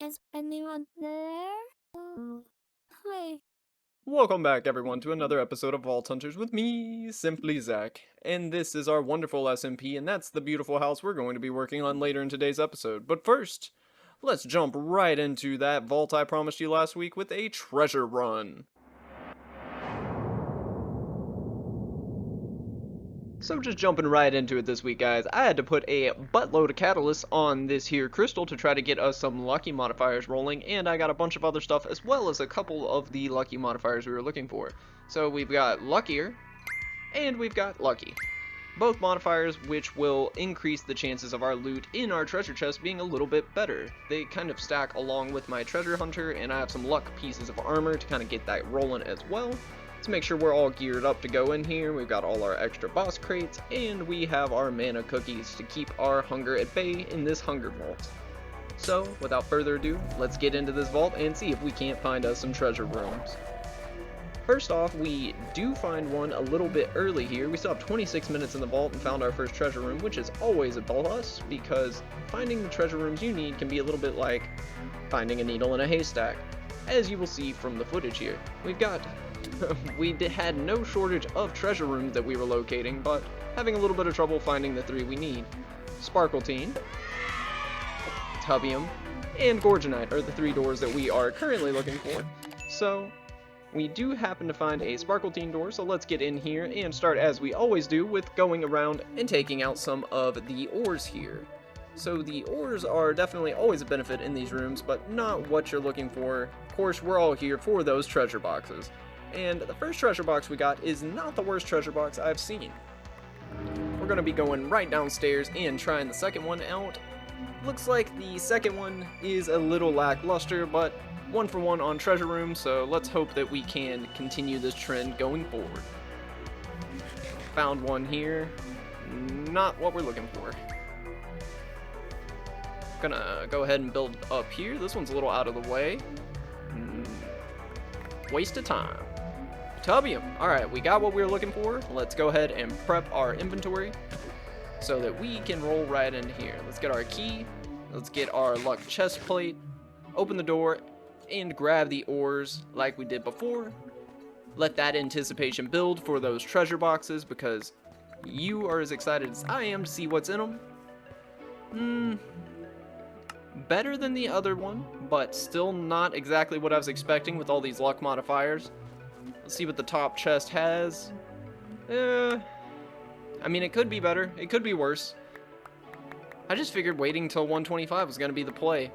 Is anyone there? Hi. Welcome back, everyone, to another episode of Vault Hunters with me, Simply Zach. And this is our wonderful SMP, and that's the beautiful house we're going to be working on later in today's episode. But first, let's jump right into that vault I promised you last week with a treasure run. So just jumping right into it this week, guys, I had to put a buttload of catalysts on this here crystal to try to get us some lucky modifiers rolling, and I got a bunch of other stuff as well as a couple of the lucky modifiers we were looking for. So we've got luckier, and we've got lucky. Both modifiers which will increase the chances of our loot in our treasure chest being a little bit better. They kind of stack along with my treasure hunter, and I have some luck pieces of armor to kind of get that rolling as well. To make sure we're all geared up to go in here, we've got all our extra boss crates, and we have our mana cookies to keep our hunger at bay in this hunger vault. So, without further ado, let's get into this vault and see if we can't find us some treasure rooms. First off, we do find one a little bit early here. We still have 26 minutes in the vault and found our first treasure room, which is always a plus, because finding the treasure rooms you need can be a little bit like finding a needle in a haystack, as you will see from the footage here. We had no shortage of treasure rooms that we were locating, but having a little bit of trouble finding the three we need. Sparkletine, Tubium, and Gorgonite are the three doors that we are currently looking for. So, we do happen to find a Sparkletine door, so let's get in here and start as we always do with going around and taking out some of the ores here. So the ores are definitely always a benefit in these rooms, but not what you're looking for. Of course, we're all here for those treasure boxes. And the first treasure box we got is not the worst treasure box I've seen. We're going to be going right downstairs and trying the second one out. Looks like the second one is a little lackluster, but 1 for 1 on treasure room, so let's hope that we can continue this trend going forward. Found one here. Not what we're looking for. Gonna go ahead and build up here. This one's a little out of the way. Waste of time. Tubium. Alright, we got what we were looking for. Let's go ahead and prep our inventory so that we can roll right in here. Let's get our key. Let's get our luck chest plate. Open the door and grab the ores like we did before. Let that anticipation build for those treasure boxes because you are as excited as I am to see what's in them. Better than the other one, but still not exactly what I was expecting with all these luck modifiers. Let's see what the top chest has. I mean, it could be better. It could be worse. I just figured waiting until 125 was going to be the play.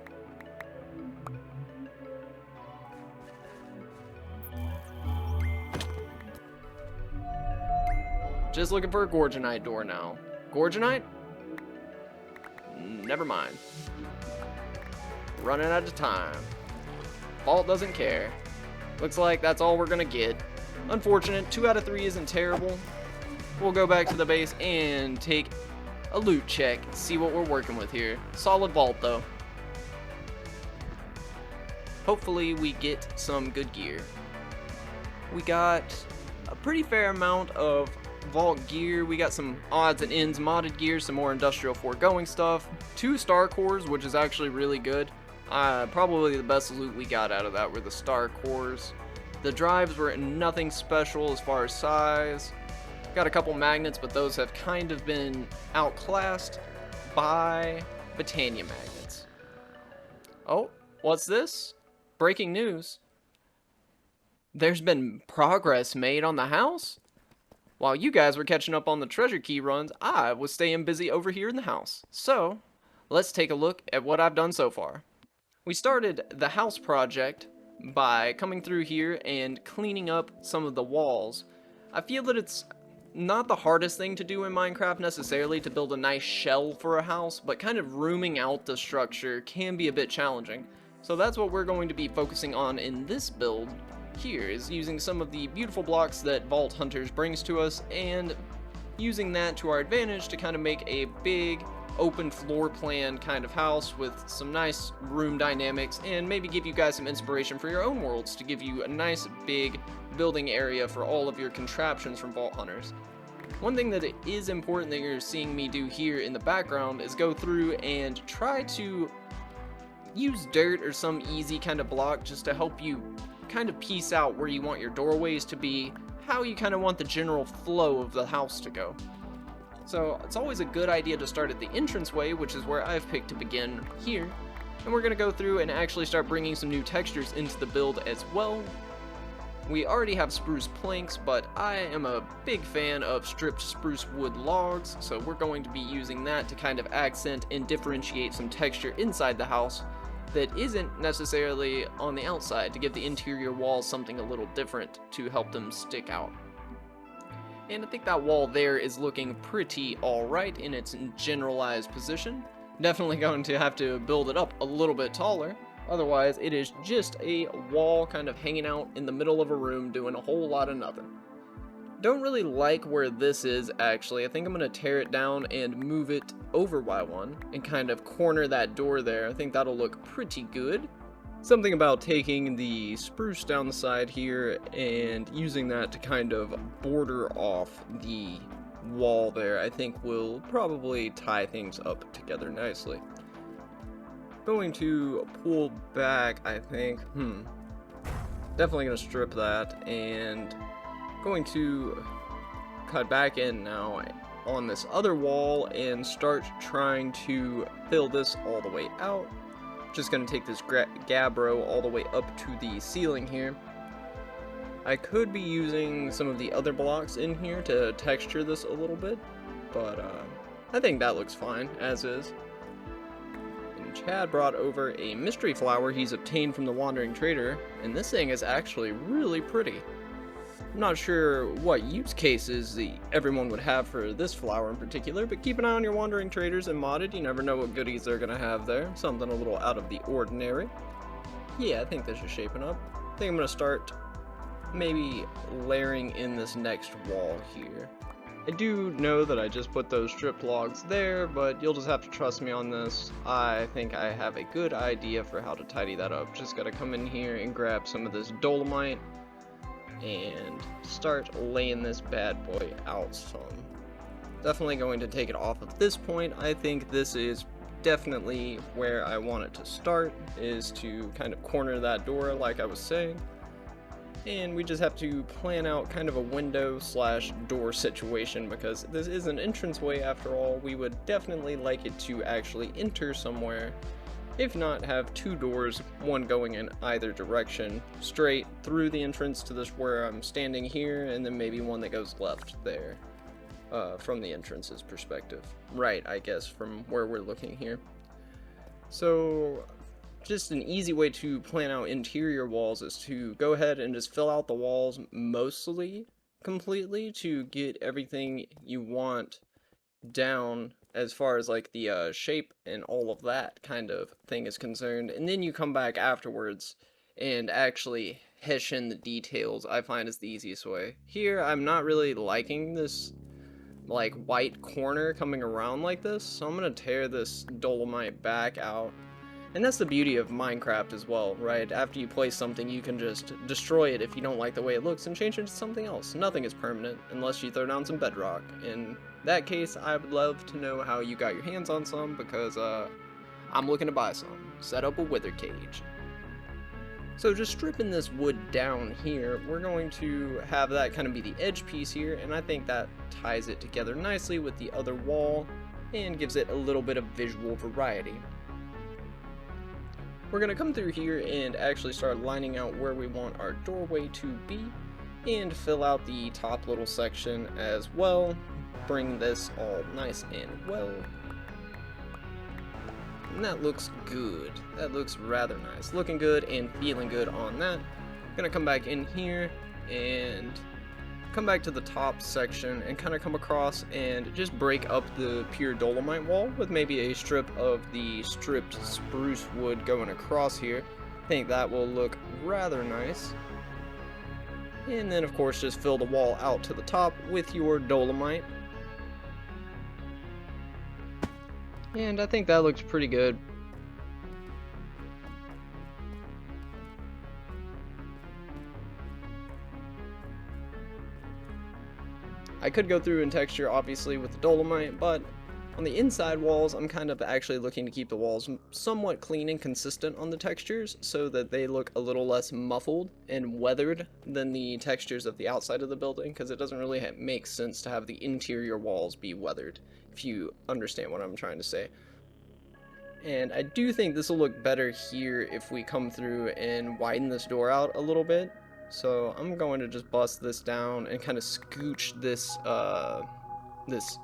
Just looking for a Gorgonite door now. Gorgonite? Never mind. Running out of time. Vault doesn't care. Looks like that's all we're gonna get. Unfortunate, 2 out of 3 isn't terrible. We'll go back to the base and take a loot check, see what we're working with here. Solid vault though. Hopefully we get some good gear. We got a pretty fair amount of vault gear. We got some odds and ends modded gear, some more industrial foregoing stuff, 2 star cores, which is actually really good. Probably the best loot we got out of that were the star cores. The drives were nothing special as far as size. Got a couple magnets, but those have kind of been outclassed by Botania magnets. Oh, what's this? Breaking news. There's been progress made on the house? While you guys were catching up on the treasure key runs, I was staying busy over here in the house. So, let's take a look at what I've done so far. We started the house project by coming through here and cleaning up some of the walls. I feel that it's not the hardest thing to do in Minecraft necessarily to build a nice shell for a house, but kind of rooming out the structure can be a bit challenging. So that's what we're going to be focusing on in this build here, is using some of the beautiful blocks that Vault Hunters brings to us and using that to our advantage to kind of make a big open floor plan kind of house with some nice room dynamics and maybe give you guys some inspiration for your own worlds to give you a nice big building area for all of your contraptions from Vault Hunters. One thing that is important that you're seeing me do here in the background is go through and try to use dirt or some easy kind of block just to help you kind of piece out where you want your doorways to be, how you kind of want the general flow of the house to go. So it's always a good idea to start at the entranceway, which is where I've picked to begin here. And we're going to go through and actually start bringing some new textures into the build as well. We already have spruce planks, but I am a big fan of stripped spruce wood logs, so we're going to be using that to kind of accent and differentiate some texture inside the house that isn't necessarily on the outside, to give the interior walls something a little different to help them stick out. And I think that wall there is looking pretty alright in its generalized position. Definitely going to have to build it up a little bit taller. Otherwise, it is just a wall kind of hanging out in the middle of a room doing a whole lot of nothing. Don't really like where this is, actually. I think I'm going to tear it down and move it over by one and kind of corner that door there. I think that'll look pretty good. Something about taking the spruce down the side here and using that to kind of border off the wall there, I think will probably tie things up together nicely. Going to pull back, I think. Definitely going to strip that, and going to cut back in now on this other wall and start trying to fill this all the way out. Just going to take this gabbro all the way up to the ceiling here. I could be using some of the other blocks in here to texture this a little bit, but I think that looks fine as is. Chad brought over a mystery flower he's obtained from the wandering trader, and this thing is actually really pretty. I'm not sure what use cases everyone would have for this flower in particular, but keep an eye on your wandering traders and modded. You never know what goodies they're gonna have there. Something a little out of the ordinary. Yeah, I think this is shaping up. I think I'm gonna start maybe layering in this next wall here. I do know that I just put those stripped logs there, but you'll just have to trust me on this. I think I have a good idea for how to tidy that up. Just gotta come in here and grab some of this dolomite and start laying this bad boy out some. Definitely going to take it off at this point. I think this is definitely where I want it to start, is to kind of corner that door like I was saying. And we just have to plan out kind of a window slash door situation, because this is an entranceway after all. We would definitely like it to actually enter somewhere. If not, have two doors, one going in either direction, straight through the entrance to this where I'm standing here, and then maybe one that goes left there, from the entrance's perspective. Right, I guess, from where we're looking here. So just an easy way to plan out interior walls is to go ahead and just fill out the walls mostly completely to get everything you want down as far as like the shape and all of that kind of thing is concerned, and then you come back afterwards and actually hesh in the details. I find is the easiest way. Here I'm not really liking this like white corner coming around like this, so I'm gonna tear this dolomite back out. And that's the beauty of Minecraft as well, right? After you place something, you can just destroy it if you don't like the way it looks and change it to something else. Nothing is permanent unless you throw down some bedrock. In that case, I would love to know how you got your hands on some, because I'm looking to buy some. Set up a wither cage. So just stripping this wood down here, we're going to have that kind of be the edge piece here, and I think that ties it together nicely with the other wall and gives it a little bit of visual variety. We're going to come through here and actually start lining out where we want our doorway to be and fill out the top little section as well. Bring this all nice and well. And that looks good. That looks rather nice. Looking good and feeling good on that. Going to come back in here and come back to the top section and kind of come across and just break up the pure dolomite wall with maybe a strip of the stripped spruce wood going across here. I think that will look rather nice. And then of course just fill the wall out to the top with your dolomite. And I think that looks pretty good. I could go through and texture obviously with the dolomite, but On the inside walls, I'm kind of actually looking to keep the walls somewhat clean and consistent on the textures so that they look a little less muffled and weathered than the textures of the outside of the building, because it doesn't really make sense to have the interior walls be weathered, if you understand what I'm trying to say. And I do think this will look better here if we come through and widen this door out a little bit. So I'm going to just bust this down and kind of scooch this this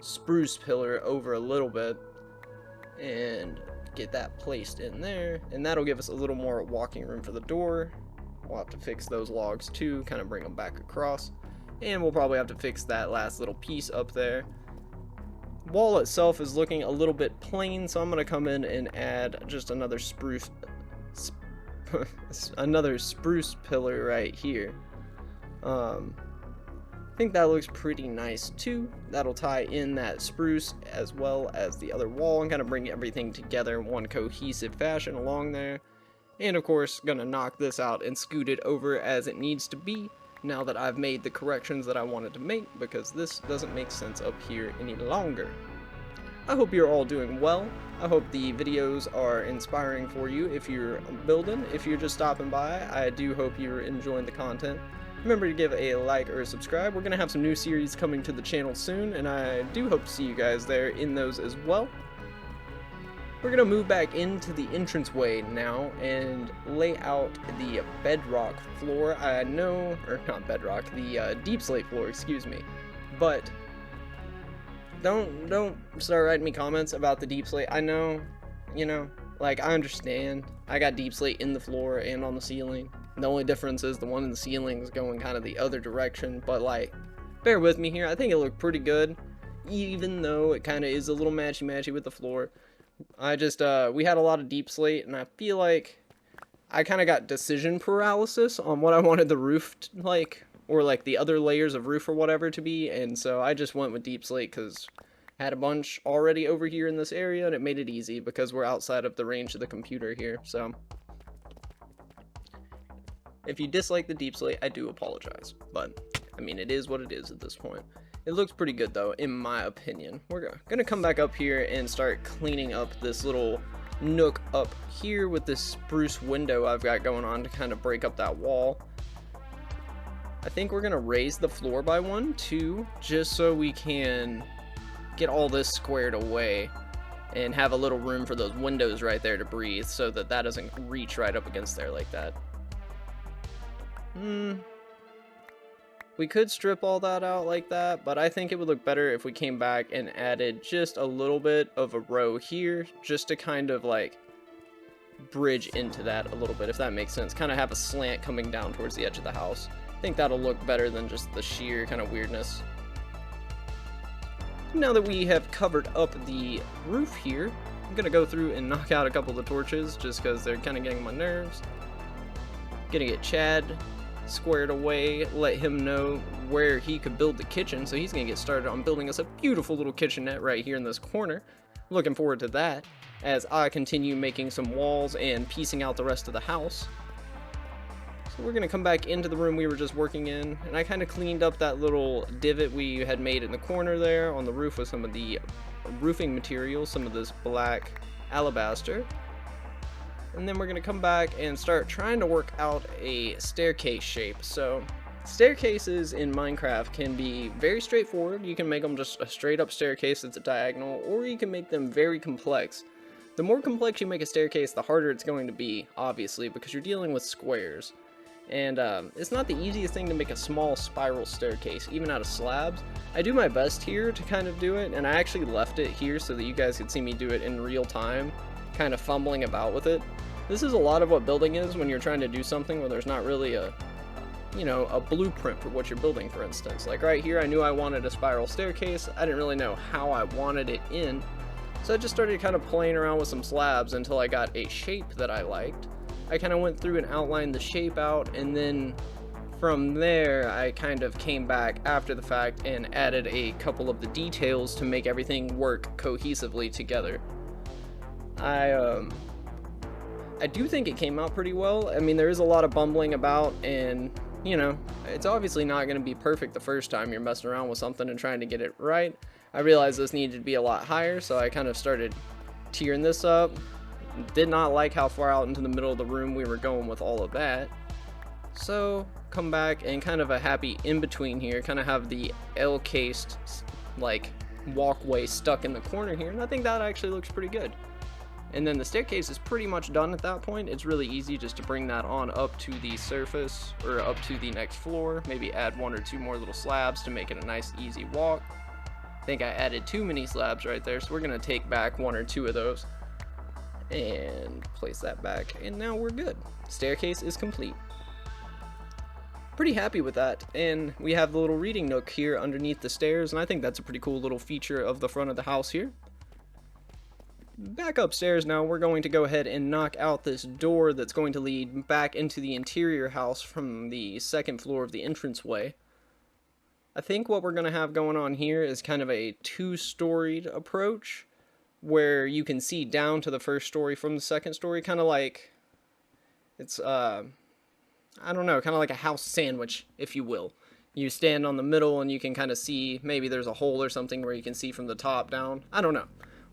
spruce pillar over a little bit and get that placed in there, and that'll give us a little more walking room for the door. We'll have to fix those logs too, kind of bring them back across, and we'll probably have to fix that last little piece up there. Wall itself is looking a little bit plain, so I'm going to come in and add just another spruce pillar right here. I think that looks pretty nice too. That'll tie in that spruce as well as the other wall and kind of bring everything together in one cohesive fashion along there. And of course, gonna knock this out and scoot it over as it needs to be now that I've made the corrections that I wanted to make, because this doesn't make sense up here any longer. I hope you're all doing well. I hope the videos are inspiring for you if you're building. If you're just stopping by, I do hope you're enjoying the content. Remember to give a like or a subscribe. We're going to have some new series coming to the channel soon, and I do hope to see you guys there in those as well. We're going to move back into the entranceway now and lay out the bedrock floor. I know, or not bedrock, the deep slate floor, excuse me. But don't start writing me comments about the deep slate. I know, like, I understand. I got deep slate in the floor and on the ceiling. The only difference is the one in the ceiling is going kind of the other direction, but like, bear with me here. I think it looked pretty good, even though it kind of is a little matchy-matchy with the floor. I just, we had a lot of deep slate, and I feel like I kind of got decision paralysis on what I wanted the roof to, like, or like the other layers of roof or whatever to be, and so I just went with deep slate because I had a bunch already over here in this area, and it made it easy because we're outside of the range of the computer here, so. If you dislike the deep slate, I do apologize, but I mean, it is what it is at this point. It looks pretty good though, in my opinion. We're gonna come back up here and start cleaning up this little nook up here with this spruce window I've got going on to kind of break up that wall. I think we're gonna raise the floor by 1, 2, just so we can get all this squared away and have a little room for those windows right there to breathe, so that that doesn't reach right up against there like that. We could strip all that out like that, but I think it would look better if we came back and added just a little bit of a row here, just to kind of like bridge into that a little bit, if that makes sense. Kind of have a slant coming down towards the edge of the house. I think that'll look better than just the sheer kind of weirdness. Now that we have covered up the roof here, I'm gonna go through and knock out a couple of the torches just because they're kind of getting my nerves. Gonna get Chad squared away, let him know where he could build the kitchen, so he's gonna get started on building us a beautiful little kitchenette right here in this corner. Looking forward to that as I continue making some walls and piecing out the rest of the house. So we're gonna come back into the room we were just working in, and I kind of cleaned up that little divot we had made in the corner there on the roof with some of the roofing materials, some of this black alabaster. And then we're going to come back and start trying to work out a staircase shape. So staircases in Minecraft can be very straightforward. You can make them just a straight up staircase that's a diagonal, or you can make them very complex. The more complex you make a staircase, the harder it's going to be, obviously, because you're dealing with squares. And it's not the easiest thing to make a small spiral staircase, even out of slabs. I do my best here to kind of do it, and I actually left it here so that you guys could see me do it in real time, kind of fumbling about with it. This is a lot of what building is when you're trying to do something where there's not really a blueprint for what you're building, for instance. Like right here, I knew I wanted a spiral staircase. I didn't really know how I wanted it in, so I just started kind of playing around with some slabs until I got a shape that I liked. I kind of went through and outlined the shape out, and then from there I kind of came back after the fact and added a couple of the details to make everything work cohesively together. I do think it came out pretty well. I mean, there is a lot of bumbling about, and it's obviously not going to be perfect the first time you're messing around with something and trying to get it right. I realized this needed to be a lot higher, so I kind of started tearing this up. Did not like how far out into the middle of the room we were going with all of that. So come back and kind of a happy in between here, kind of have the L-cased like walkway stuck in the corner here, and I think that actually looks pretty good. And then the staircase is pretty much done at that point. It's really easy just to bring that on up to the surface or up to the next floor, maybe add 1 or 2 more little slabs to make it a nice easy walk. I think I added too many slabs right there, so we're gonna take back 1 or 2 of those and place that back, and now we're good. Staircase is complete. Pretty happy with that, and we have the little reading nook here underneath the stairs, and I think that's a pretty cool little feature of the front of the house here. Back upstairs now, we're going to go ahead and knock out this door that's going to lead back into the interior house from the second floor of the entranceway. I think what we're going to have going on here is kind of a 2-storied approach, where you can see down to the first story from the second story, kind of like, it's, I don't know, kind of like a house sandwich, if you will. You stand on the middle and you can kind of see, maybe there's a hole or something where you can see from the top down. I don't know.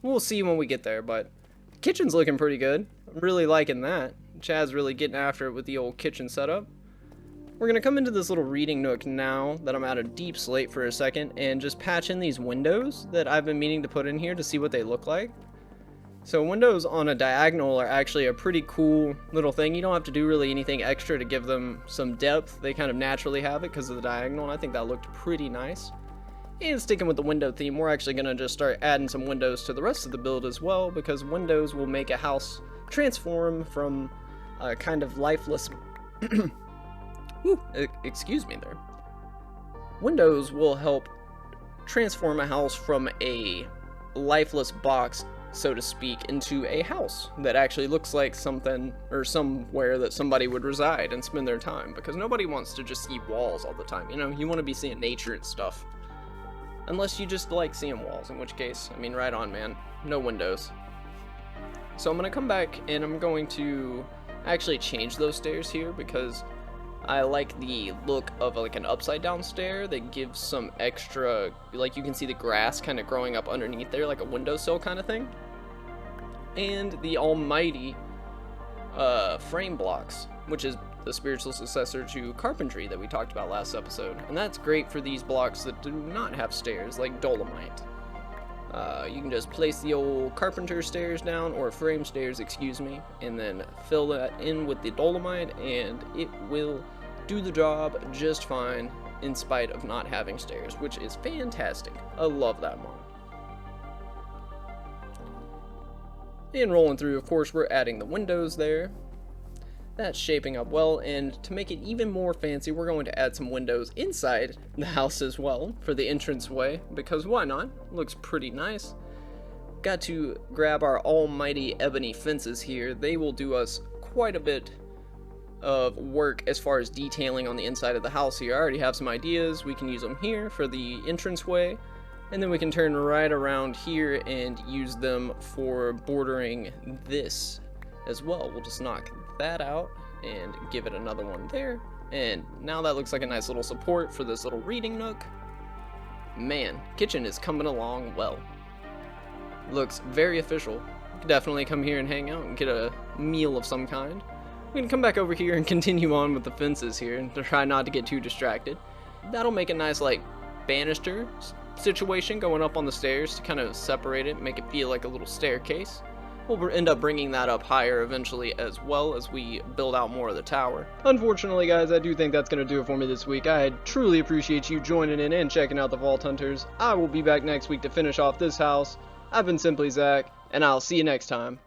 We'll see when we get there, but the kitchen's looking pretty good. I'm really liking that. Chad's really getting after it with the old kitchen setup. We're going to come into this little reading nook now that I'm at a deep slate for a second and just patch in these windows that I've been meaning to put in here to see what they look like. So windows on a diagonal are actually a pretty cool little thing. You don't have to do really anything extra to give them some depth. They kind of naturally have it because of the diagonal, and I think that looked pretty nice. And sticking with the window theme, we're actually going to just start adding some windows to the rest of the build as well, because windows will make a house transform from a kind of lifeless... excuse me there. Windows will help transform a house from a lifeless box, so to speak, into a house that actually looks like something or somewhere that somebody would reside and spend their time, because nobody wants to just see walls all the time. You know, you want to be seeing nature and stuff. Unless you just like seeing walls, in which case, I mean, right on, man. No windows. So I'm going to come back and I'm going to actually change those stairs here because I like the look of like an upside down stair that gives some extra, like you can see the grass kind of growing up underneath there, like a windowsill kind of thing. And the almighty frame blocks, which is the spiritual successor to carpentry that we talked about last episode. And that's great for these blocks that do not have stairs, like dolomite. You can just place the old carpenter stairs down, or frame stairs, excuse me, and then fill that in with the dolomite, and it will do the job just fine in spite of not having stairs, which is fantastic. I love that mod. And rolling through, of course, we're adding the windows there. That's shaping up well, and to make it even more fancy, we're going to add some windows inside the house as well for the entranceway, because why not? Looks pretty nice. Got to grab our almighty ebony fences here. They will do us quite a bit of work as far as detailing on the inside of the house here. I already have some ideas. We can use them here for the entranceway, and then we can turn right around here and use them for bordering this as well. We'll just knock that out and give it another one there, and now that looks like a nice little support for this little reading nook. Man, kitchen is coming along well. Looks very official. You can definitely come here and hang out and get a meal of some kind. We can come back over here and continue on with the fences here and try not to get too distracted. That'll make a nice like banister situation going up on the stairs to kind of separate it, make it feel like a little staircase. We'll end up bringing that up higher eventually as well as we build out more of the tower. Unfortunately, guys, I do think that's going to do it for me this week. I truly appreciate you joining in and checking out the Vault Hunters. I will be back next week to finish off this house. I've been Simply Zach, and I'll see you next time.